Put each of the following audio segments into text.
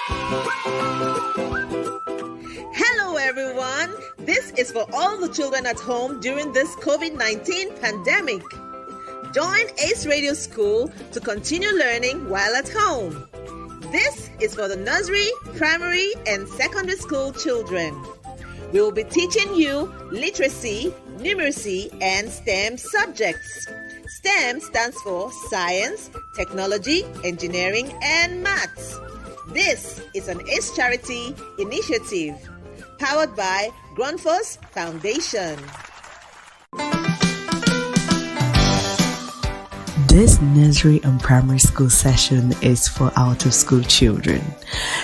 Hello everyone! This is for all the children at home during this COVID-19 pandemic. Join Ace Radio School to continue learning while at home. This is for the nursery, primary, and secondary school children. We will be teaching you literacy, numeracy, and STEM subjects. STEM stands for Science, Technology, Engineering, and Maths. This is an ACE Charity initiative powered by Grundfos Foundation. This nursery and primary school session is for out-of-school children.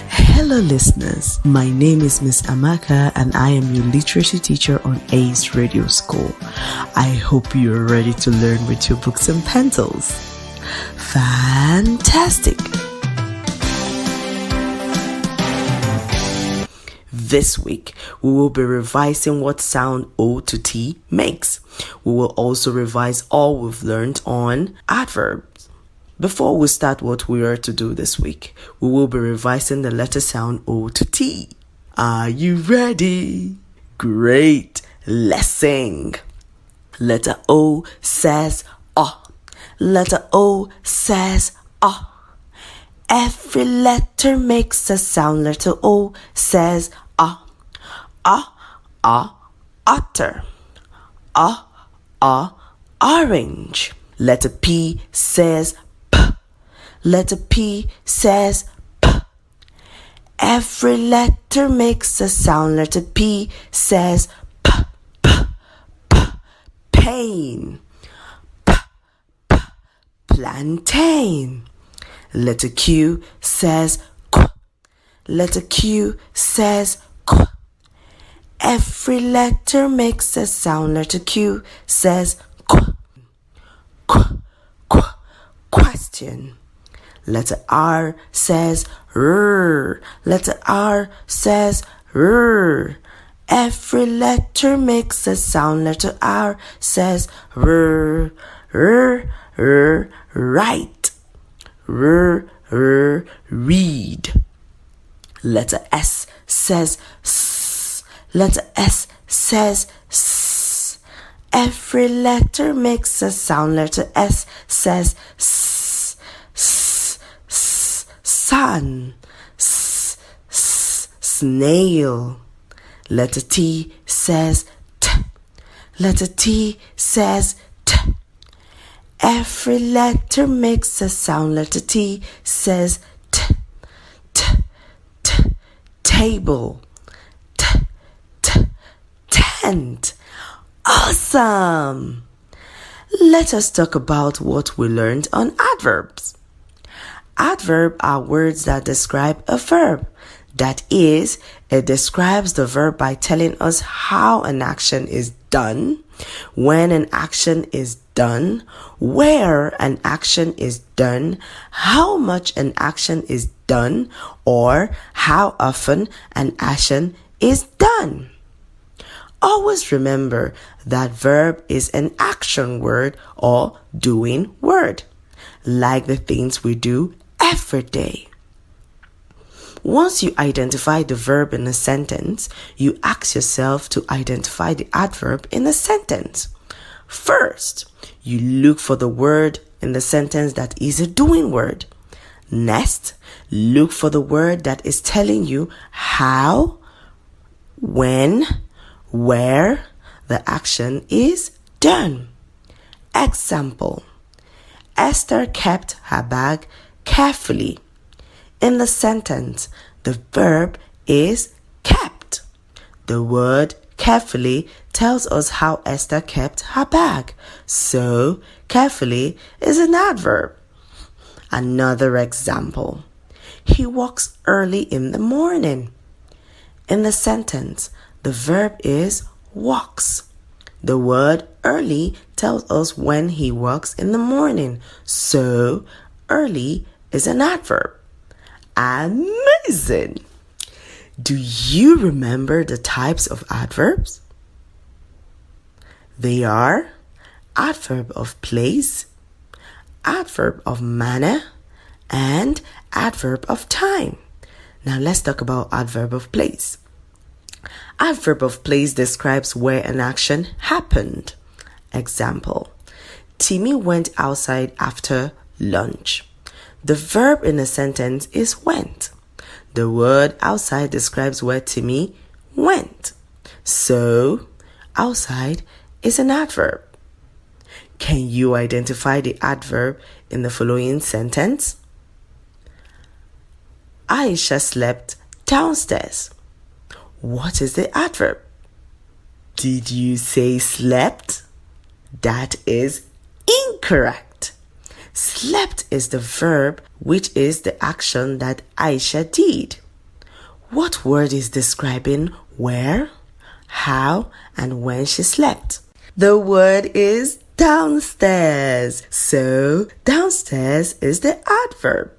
Hello listeners, my name is Miss Amaka and I am your literacy teacher on ACE Radio School. I hope you are ready to learn with your books and pencils. Fantastic! This week, we will be revising what sound O to T makes. We will also revise all we've learned on adverbs. Before we start what we are to do this week, we will be revising the letter sound O to T. Are you ready? Great! Let's sing. Letter O says O. Letter O says O. Every letter makes a sound. Letter O says otter. Orange. Letter P says P. Letter P says P. Every letter makes a sound. Letter P says P. Pain. Plantain. Letter Q says Q. Letter Q says Q. Every letter makes a sound. Letter Q says Q. Question. Letter R says R. Letter R says R. Every letter makes a sound. Letter R says R. Right. Read. Letter S says S. Letter S says S. Every letter makes a sound. Letter S says S. Sun. Snail. Letter T says T. Letter T says T. Every letter makes a sound. Letter T says T. Table. Tent. Awesome! Let us talk about what we learned on adverbs. Adverbs are words that describe a verb. That is, it describes the verb by telling us how an action is done, when an action is done, where an action is done, how much an action is done, or how often an action is done. Always remember that verb is an action word or doing word, like the things we do every day. Once you identify the verb in a sentence, you ask yourself to identify the adverb in the sentence. First, you look for the word in the sentence that is a doing word. Next, look for the word that is telling you how, when, where the action is done. Example: Esther kept her bag carefully. In the sentence, the verb is kept. The word carefully tells us how Esther kept her bag. So, carefully is an adverb. Another example: He walks early in the morning. In the sentence, the verb is walks. The word early tells us when he walks in the morning. So, early is an adverb. Amazing! Do you remember the types of adverbs? They are adverb of place, adverb of manner, and adverb of time. Now let's talk about adverb of place. Adverb of place describes where an action happened. Example, Timmy went outside after lunch. The verb in a sentence is went. The word outside describes where Timmy went. So, outside is an adverb. Can you identify the adverb in the following sentence? Aisha slept downstairs. What is the adverb? Did you say slept? That is incorrect. Slept is the verb, which is the action that Aisha did. What word is describing where, how, and when she slept? The word is downstairs. So, downstairs is the adverb.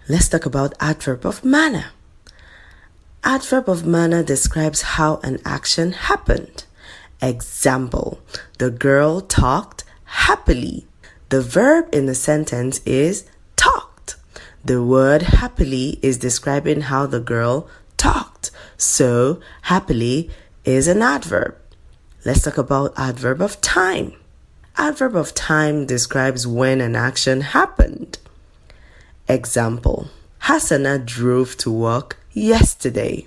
Let's talk about adverb of manner. Adverb of manner describes how an action happened. Example, the girl talked happily. The verb in the sentence is talked. The word happily is describing how the girl talked. So, happily is an adverb. Let's talk about adverb of time. Adverb of time describes when an action happened. Example, Hassana drove to work yesterday.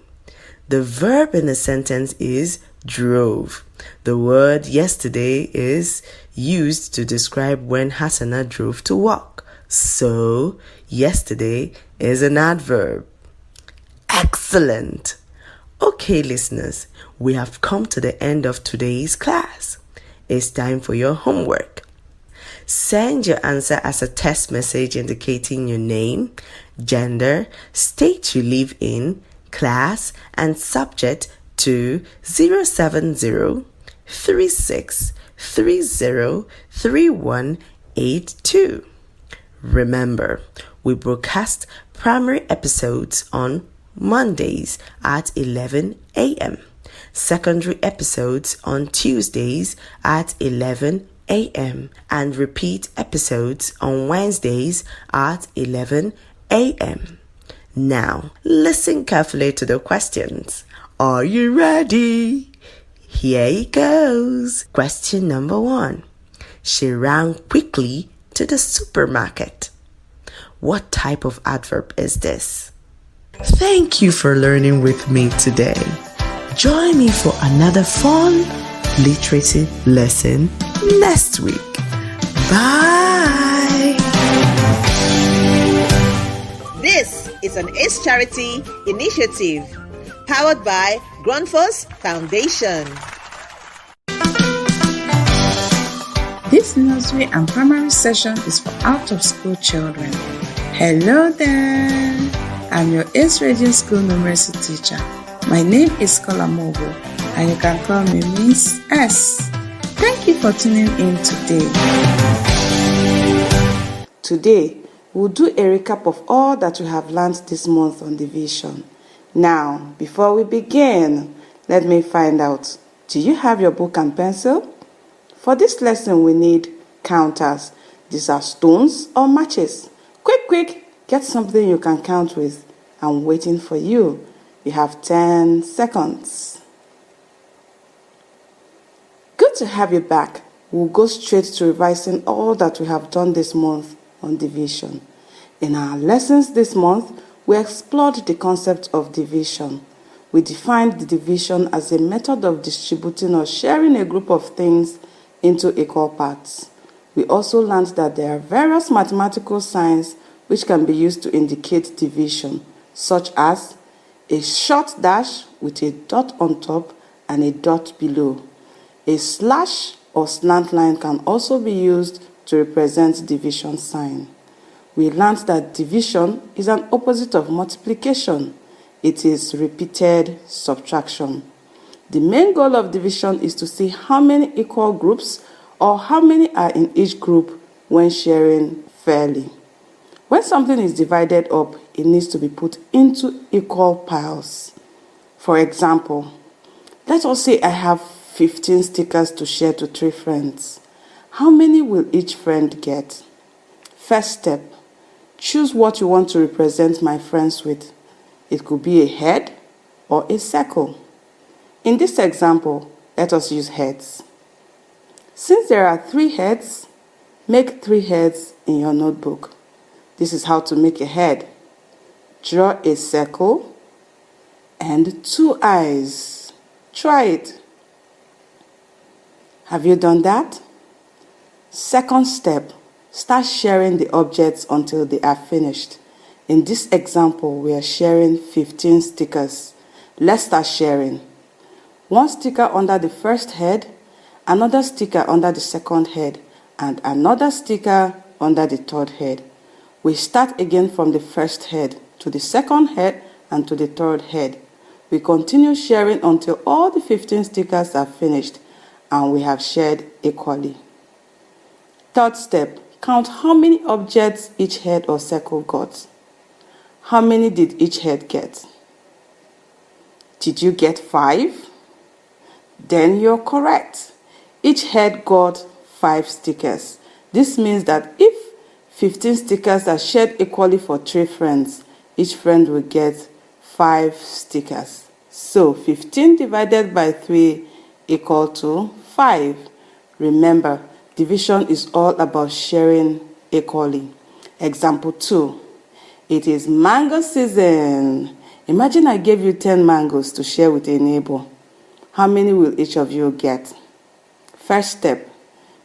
The verb in the sentence is drove. The word yesterday is used to describe when Hassana drove to work. So, yesterday is an adverb. Excellent! Okay, listeners, we have come to the end of today's class. It's time for your homework. Send your answer as a text message indicating your name, gender, state you live in, class, and subject to 070-3630-3182. Remember, we broadcast primary episodes on Mondays at 11 a.m., secondary episodes on Tuesdays at 11 a.m., and repeat episodes on Wednesdays at 11 a.m. Now, listen carefully to the questions. Are you ready? Here it goes. Question number 1. She ran quickly to the supermarket. What type of adverb is this? Thank you for learning with me today. Join me for another fun literacy lesson next week. Bye! This is an ACE Charity initiative powered by Grundfos Foundation. This nursery and primary session is for out-of-school children. Hello there! I'm your ACE Radio School Numeracy teacher. My name is Kola Mobo, and you can call me Miss S. Thank you for tuning in today. Today, we'll do a recap of all that we have learned this month on division. Now, before we begin, let me find out, do you have your book and pencil? For this lesson, we need counters. These are stones or matches. Quick, get something you can count with. I'm waiting for you. You have 10 seconds. Good to have you back. We'll go straight to revising all that we have done this month on division. In our lessons this month, we explored the concept of division. We defined the division as a method of distributing or sharing a group of things into equal parts. We also learned that there are various mathematical signs which can be used to indicate division, such as a short dash with a dot on top and a dot below. A slash or slant line can also be used to represent division sign. We learned that division is an opposite of multiplication. It is repeated subtraction. The main goal of division is to see how many equal groups or how many are in each group when sharing fairly. When something is divided up, it needs to be put into equal piles. For example, let us say I have 15 stickers to share to 3 friends. How many will each friend get? First step, choose what you want to represent my friends with. It could be a head or a circle. In this example, let us use heads. Since there are 3 heads, make 3 heads in your notebook. This is how to make a head. Draw a circle and 2 eyes. Try it. Have you done that? Second step, start sharing the objects until they are finished. In this example, we are sharing 15 stickers. Let's start sharing. 1 sticker under the first head, another sticker under the second head, and another sticker under the third head. We start again from the first head to the second head and to the third head. We continue sharing until all the 15 stickers are finished and we have shared equally. Third step, count how many objects each head or circle got. How many did each head get? Did you get 5? Then you're correct. Each head got 5 stickers. This means that if 15 stickers are shared equally for 3 friends, each friend will get 5 stickers. So 15 divided by 3 equal to 5. Remember, division is all about sharing equally. Example 2. It is mango season. Imagine I gave you 10 mangoes to share with a neighbor. How many will each of you get? First step,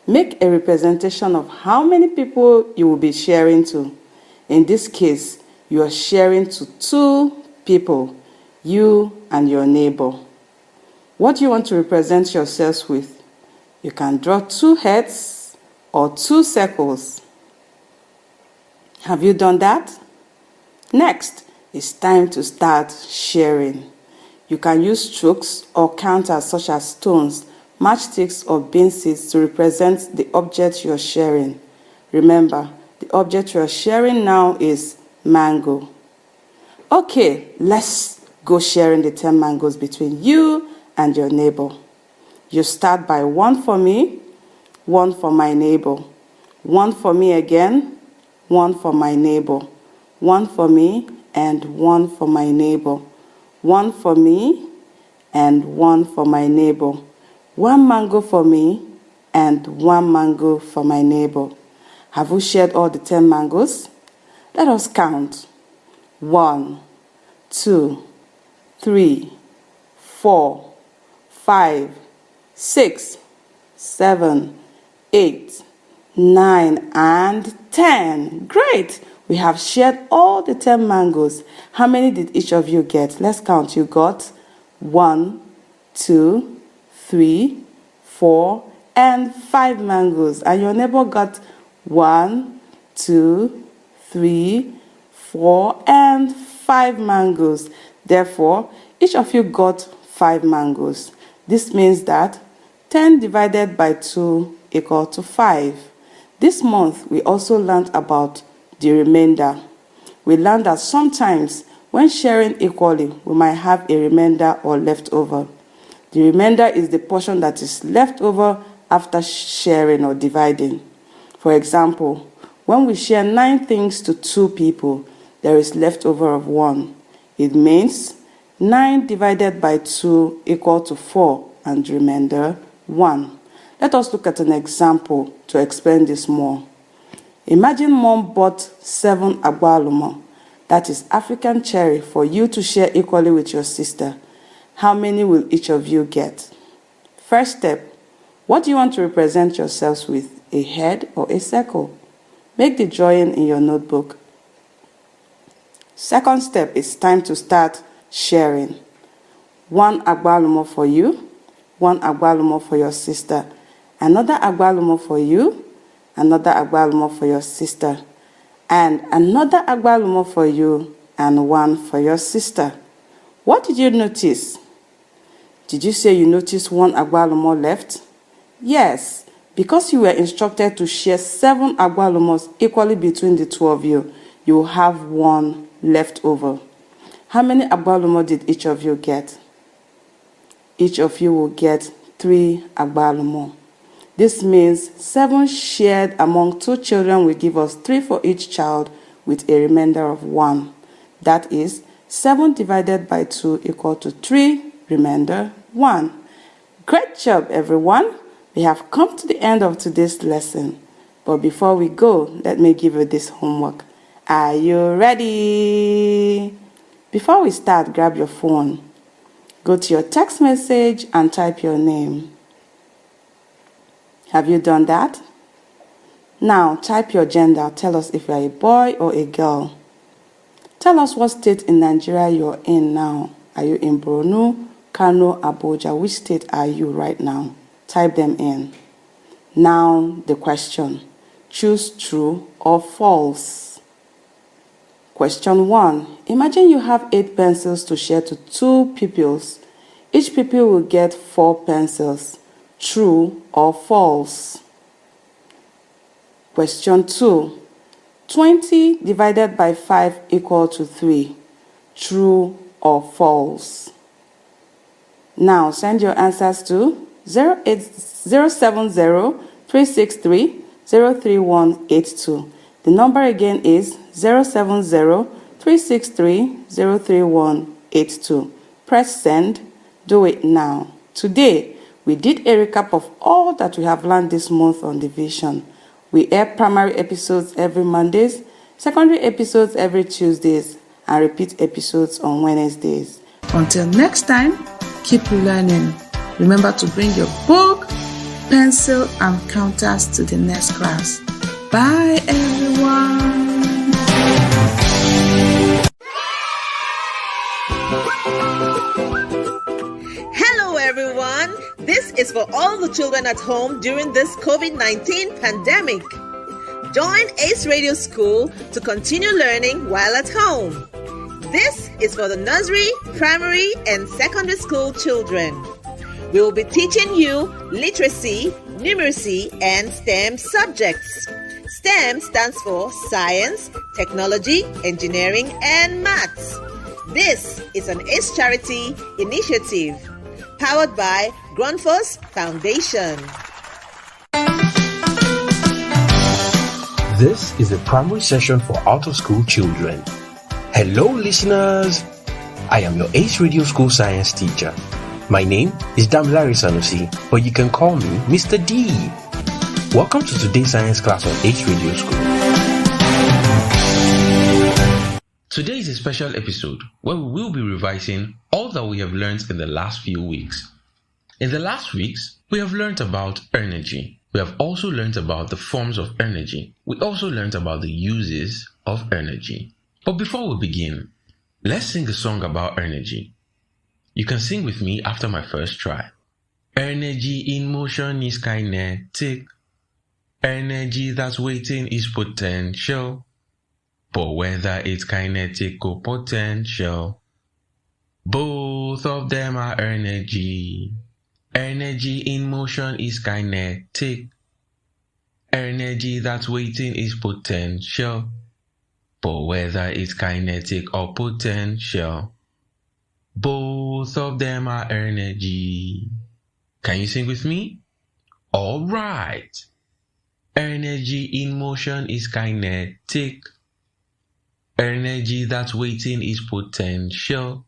make a representation of how many people you will be sharing to. In this case, you are sharing to 2 people, you and your neighbor. What do you want to represent yourselves with? You can draw 2 heads or 2 circles. Have you done that? Next, it's time to start sharing. You can use strokes or counters such as stones, matchsticks or bean seeds to represent the object you're sharing. Remember, the object you're sharing now is mango. Okay, let's go sharing the 10 mangoes between you and your neighbor. You start by 1 for me, 1 for my neighbor, 1 for me again, 1 for my neighbor, 1 for me and 1 for my neighbor, 1 for me and 1 for my neighbor, 1 mango for me and 1 mango for my neighbor. Have we shared all the 10 mangoes? Let us count. 1, 2, 3, 4, 5, 6, 7, 8, 9, and 10. Great! We have shared all the 10 mangoes. How many did each of you get? Let's count. You got 1, 2, 3, 4, and 5 mangoes. And your neighbor got 1, 2, 3, 4, and 5 mangoes. Therefore, each of you got 5 mangoes. This means that 10 divided by 2 equal to 5. This month, we also learned about the remainder. We learned that sometimes when sharing equally, we might have a remainder or leftover. The remainder is the portion that is left over after sharing or dividing. For example, when we share 9 things to 2 people, there is leftover of 1. It means 9 divided by 2 equal to 4 and remainder 1. Let us look at an example to explain this more. Imagine mom bought 7 agbalumo, that is African cherry, for you to share equally with your sister. How many will each of you get? First step, what do you want to represent yourselves with, a head or a circle? Make the drawing in your notebook. Second step, it's time to start sharing. 1 agbalumo for you, 1 agbalumo for your sister, another agbalumo for you, another agbalumo for your sister, and another agbalumo for you, and 1 for your sister. What did you notice? Did you say you noticed 1 agbalumo left? Yes, because you were instructed to share 7 agbalumos equally between the 2 of you, you will have 1 left over. How many agbalumo did each of you get? Each of you will get 3 agbalumo. This means 7 shared among 2 children will give us 3 for each child with a remainder of 1. That is 7 divided by 2 equal to 3. Remainder 1. Great job, everyone. We have come to the end of today's lesson. But before we go, let me give you this homework. Are you ready? Before we start, grab your phone. Go to your text message and type your name. Have you done that? Now, type your gender. Tell us if you are a boy or a girl. Tell us what state in Nigeria you're in now. Are you in Borno, Kano, Abuja? Which state are you right now? Type them in. Now, the question. Choose true or false. Question 1. Imagine you have 8 pencils to share to 2 pupils. Each pupil will get 4 pencils. True or false? Question 2. 20 divided by 5 equal to 3. True or false? Now send your answers to 070-363-03182. The number again is 070-363-03182. Press send. Do it now. Today, we did a recap of all that we have learned this month on division. We air primary episodes every Mondays, secondary episodes every Tuesdays, and repeat episodes on Wednesdays. Until next time, keep learning. Remember to bring your book, pencil, and counters to the next class. Bye, everyone. Hello, everyone. This is for all the children at home during this COVID-19 pandemic. Join Ace Radio School to continue learning while at home. This is for the nursery, primary, and secondary school children. We will be teaching you literacy, numeracy, and STEM subjects. STEM stands for Science, Technology, Engineering, and Maths. This is an ACE Charity initiative powered by Grundfos Foundation. This is a primary session for out-of-school children. Hello, listeners. I am your ACE Radio School Science teacher. My name is Numeracy-Division, but you can call me Mr. D. Welcome to today's science class on ACE Radio School. Today is a special episode where we will be revising all that we have learned in the last few weeks. In the last weeks, we have learned about energy. We have also learned about the forms of energy. We also learned about the uses of energy. But before we begin, let's sing a song about energy. You can sing with me after my first try. Energy in motion is kinetic. Energy that's waiting is potential. But whether it's kinetic or potential, both of them are energy. Energy in motion is kinetic. Energy that's waiting is potential. But whether it's kinetic or potential, both of them are energy. Can you sing with me? All right. Energy in motion is kinetic. Energy that's waiting is potential.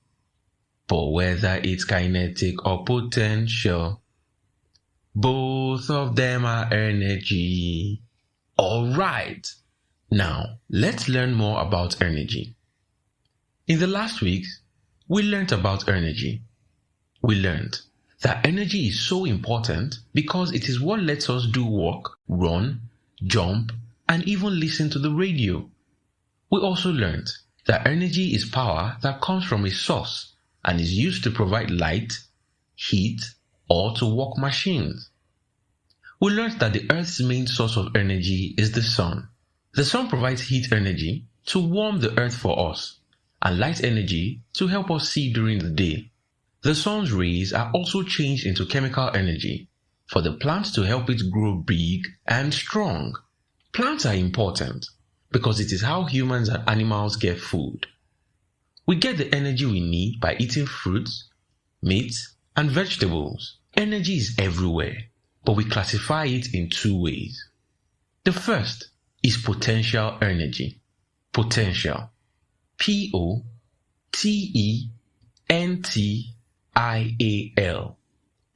But whether it's kinetic or potential, both of them are energy. All right. Now, let's learn more about energy. In the last weeks, we learned about energy. We learned that energy is so important because it is what lets us do work, run, jump, and even listen to the radio. We also learned that energy is power that comes from a source and is used to provide light, heat, or to work machines. We learned that the Earth's main source of energy is the sun. The sun provides heat energy to warm the earth for us, and light energy to help us see during the day. The sun's rays are also changed into chemical energy for the plants to help it grow big and strong. Plants are important because it is how humans and animals get food. We get the energy we need by eating fruits, meat, and vegetables. Energy is everywhere, but we classify it in 2 ways. The first is potential energy. Potential. P-O-T-E-N-T-I-A-L. T-E-N-T-I-A-L.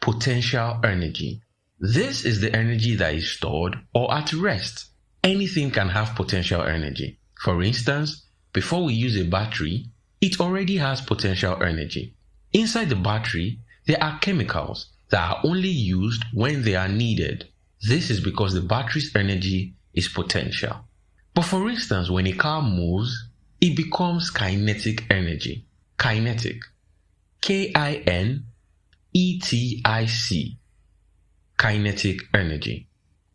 Potential energy. This is the energy that is stored or at rest. Anything can have potential energy. For instance, before we use a battery, it already has potential energy. Inside the battery, there are chemicals that are only used when they are needed. This is because the battery's energy is potential. But for instance, when a car moves, it becomes kinetic energy. Kinetic. K-I-N-E-T-I-C. Kinetic energy.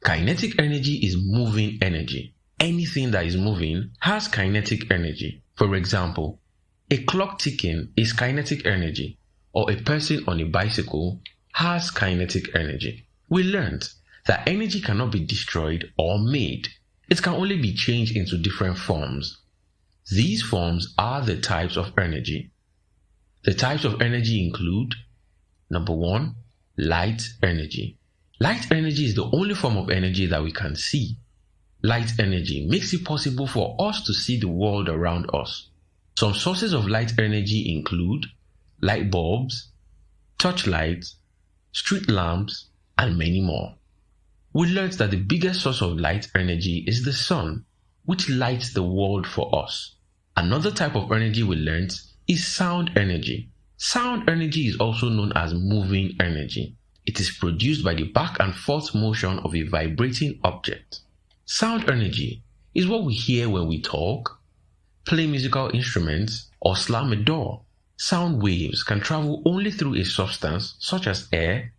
Kinetic energy is moving energy. Anything that is moving has kinetic energy. For example, a clock ticking is kinetic energy, or a person on a bicycle has kinetic energy. We learned that energy cannot be destroyed or made. It can only be changed into different forms. These forms are the types of energy. The types of energy include: number 1, light energy. Light energy is the only form of energy that we can see. Light energy makes it possible for us to see the world around us. Some sources of light energy include light bulbs, torchlights, street lamps, and many more. We learned that the biggest source of light energy is the sun, which lights the world for us. Another type of energy we learned is sound energy. Sound energy is also known as moving energy. It is produced by the back and forth motion of a vibrating object. Sound energy is what we hear when we talk, play musical instruments, or slam a door. Sound waves can travel only through a substance such as air,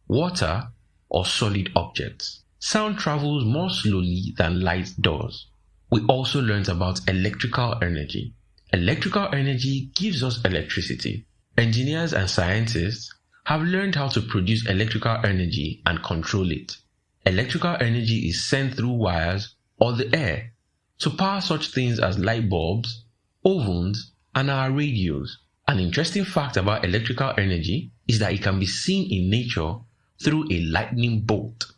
water, or solid objects. Sound travels more slowly than light does. We also learned about electrical energy. Electrical energy gives us electricity. Engineers and scientists have learned how to produce electrical energy and control it. Electrical energy is sent through wires or the air to power such things as light bulbs, ovens, and our radios. An interesting fact about electrical energy is that it can be seen in nature through a lightning bolt.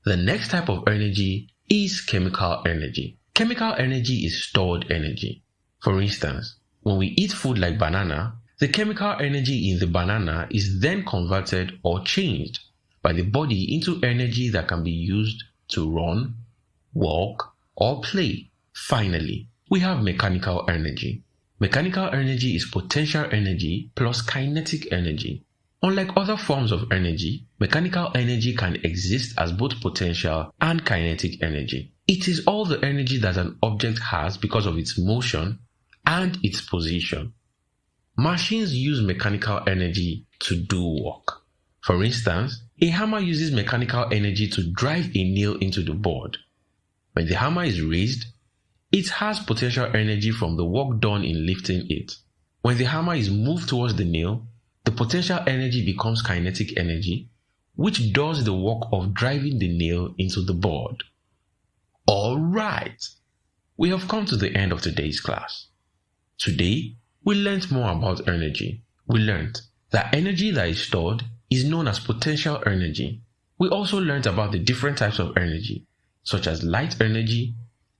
The next type of energy is chemical energy. Chemical energy is stored energy. For instance, when we eat food like banana, the chemical energy in the banana is then converted or changed by the body into energy that can be used to run, walk, or play. Finally, we have mechanical energy. Mechanical energy is potential energy plus kinetic energy. Unlike other forms of energy, mechanical energy can exist as both potential and kinetic energy. It is all the energy that an object has because of its motion and its position. Machines use mechanical energy to do work. For instance, a hammer uses mechanical energy to drive a nail into the board. When the hammer is raised, it has potential energy from the work done in lifting it. When the hammer is moved towards the nail, the potential energy becomes kinetic energy, which does the work of driving the nail into the board. Alright, we have come to the end of today's class. Today, we learned more about energy. We learned that energy that is stored is known as potential energy. We also learned about the different types of energy, such as light energy,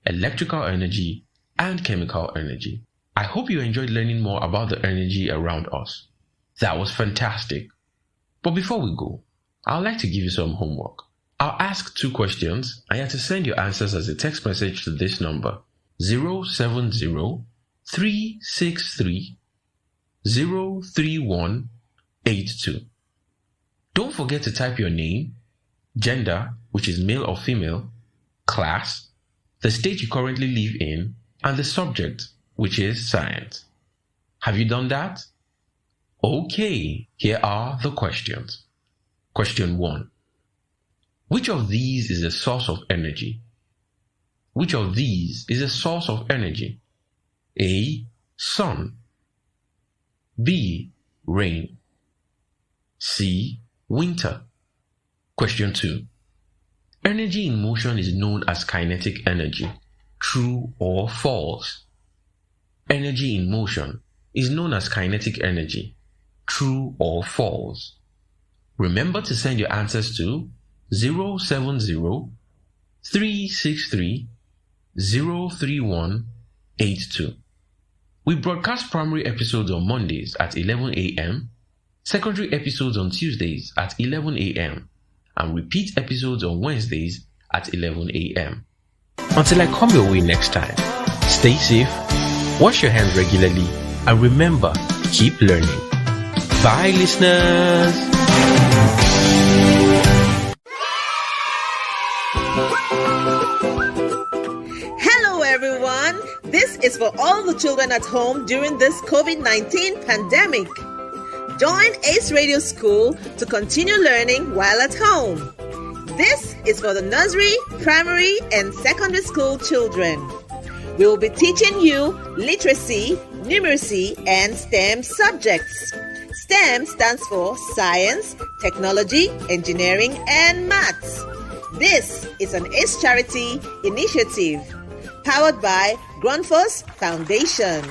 electrical energy, and chemical energy. I hope you enjoyed learning more about the energy around us. That was fantastic. But before we go, I'd like to give you some homework. I'll ask 2 questions and you have to send your answers as a text message to this number: 070-363-03182. Don't forget to type your name, gender, which is male or female, class, the state you currently live in, and the subject, which is science. Have you done that? Okay, here are the questions. Question 1. Which of these is a source of energy? Which of these is a source of energy? A. Sun. B. Rain. C. Winter. Question 2. Energy in motion is known as kinetic energy. True or false? Energy in motion is known as kinetic energy. True or false? Remember to send your answers to 070-363-03182. We broadcast primary episodes on Mondays at 11 a.m., secondary episodes on Tuesdays at 11 a.m., and repeat episodes on Wednesdays at 11 a.m. Until I come your way next time, stay safe, wash your hands regularly, and remember, keep learning. Bye, listeners! Hello, everyone. This is for all the children at home during this COVID-19 pandemic. Join Ace Radio School to continue learning while at home. This is for the nursery, primary, and secondary school children. We will be teaching you literacy, numeracy, and STEM subjects. STEM stands for Science, Technology, Engineering, and Maths. This is an ACE Charity initiative powered by Grundfos Foundation.